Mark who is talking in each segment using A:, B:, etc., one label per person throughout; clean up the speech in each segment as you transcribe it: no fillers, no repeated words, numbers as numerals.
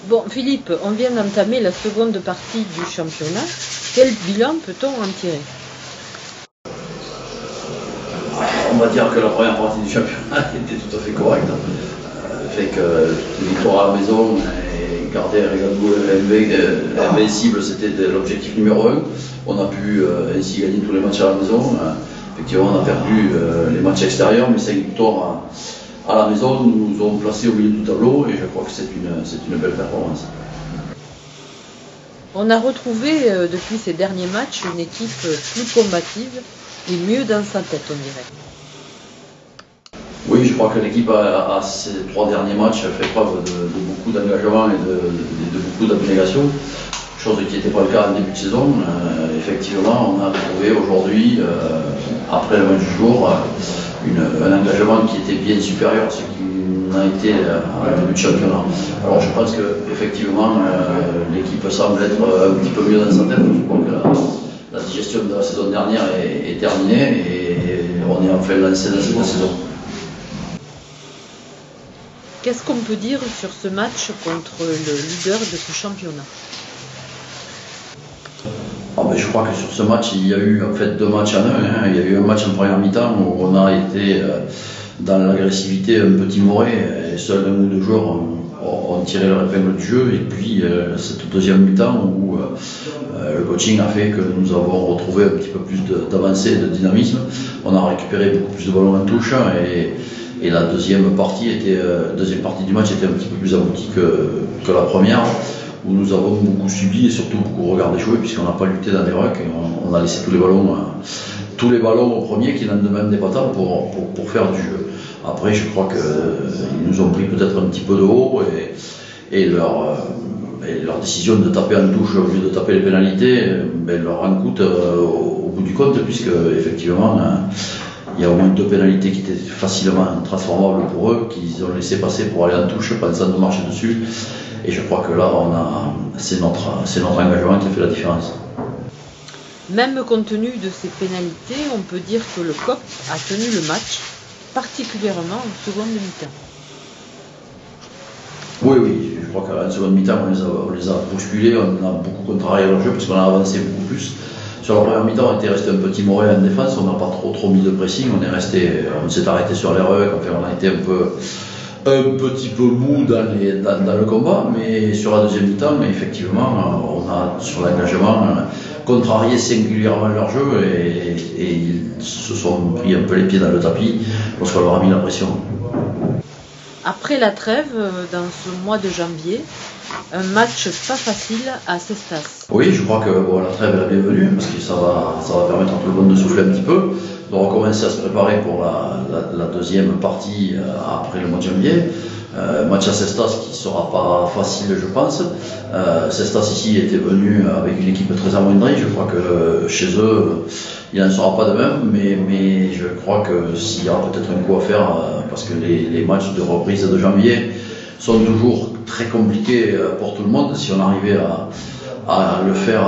A: Bon, Philippe, on vient d'entamer la seconde partie du championnat. Quel bilan peut-on en tirer?
B: On va dire que la première partie du championnat était tout à fait correcte. Fait que les victoires à la maison et garder Rigago invincible, c'était l'objectif numéro 1. On a pu ainsi gagner tous les matchs à la maison. Effectivement, on a perdu les matchs extérieurs, mais 5 victoires à la maison nous ont placés au milieu du tableau et je crois que c'est une belle performance.
A: On a retrouvé depuis ces derniers matchs une équipe plus combative et mieux dans sa tête, on dirait.
B: Oui, je crois que l'équipe à ces 3 derniers matchs a fait preuve de beaucoup d'engagement et de beaucoup d'abnégation, chose qui n'était pas le cas en début de saison. Effectivement, on a trouvé aujourd'hui, après le match du jour, un engagement qui était bien supérieur à ce qui n'a été en début de championnat. Alors je pense qu'effectivement, l'équipe semble être un petit peu mieux dans sa tête. Je crois que la digestion de la saison dernière est terminée et on est enfin lancé dans cette saison.
A: Qu'est-ce qu'on peut dire sur ce match contre le leader de ce championnat?
B: Je crois que sur ce match, il y a eu en fait 2 matchs en un. Il y a eu un match en première mi-temps où on a été dans l'agressivité un peu timoré et seuls 1 ou 2 joueurs ont tiré leur épingle du jeu. Et puis cette deuxième mi-temps où le coaching a fait que nous avons retrouvé un petit peu plus d'avancée et de dynamisme. On a récupéré beaucoup plus de ballons en touche et la deuxième partie du match était un petit peu plus aboutie que la première, où nous avons beaucoup subi et surtout beaucoup regardé jouer puisqu'on n'a pas lutté dans les rucks et on a laissé tous les ballons au premier qui n'en demandent des patates pour faire du jeu. Après, je crois qu'ils nous ont pris peut-être un petit peu de haut et leur décision de taper en touche au lieu de taper les pénalités leur en coûte au bout du compte, puisque effectivement il y a au moins 2 pénalités qui étaient facilement transformables pour eux, qu'ils ont laissé passer pour aller en touche pensant de marcher dessus. Et je crois que là, c'est notre engagement qui a fait la différence.
A: Même compte tenu de ces pénalités, on peut dire que le COP a tenu le match, particulièrement en seconde mi-temps.
B: Oui, je crois qu'en seconde mi-temps, on les a bousculés, on a beaucoup contrarié leur jeu parce qu'on a avancé beaucoup plus. Sur la première mi-temps, on était resté un peu timoré en défense, on n'a pas trop mis de pressing, on s'est arrêté sur les rucks, on a été un petit peu mou dans le combat, mais sur la deuxième mi-temps, effectivement, on a sur l'engagement contrarié singulièrement leur jeu et ils se sont pris un peu les pieds dans le tapis lorsqu'on leur a mis la pression.
A: Après la trêve, dans ce mois de janvier, un match pas facile à Cestas.
B: Oui, je crois que la trêve est la bienvenue parce que ça va permettre à tout le monde de souffler un petit peu, de recommencer à se préparer pour la deuxième partie après le mois de janvier. Match à Cestas qui ne sera pas facile, je pense. Cestas ici était venu avec une équipe très amoindrie. Je crois que chez eux, il n'en sera pas de même, mais je crois que s'il y aura peut-être un coup à faire, parce que les matchs de reprise de janvier sont toujours très compliqués pour tout le monde. Si on arrivait à le faire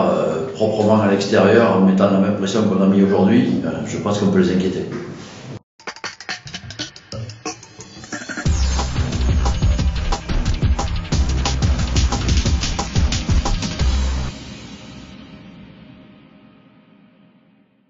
B: proprement à l'extérieur en mettant la même pression qu'on a mis aujourd'hui, je pense qu'on peut les inquiéter.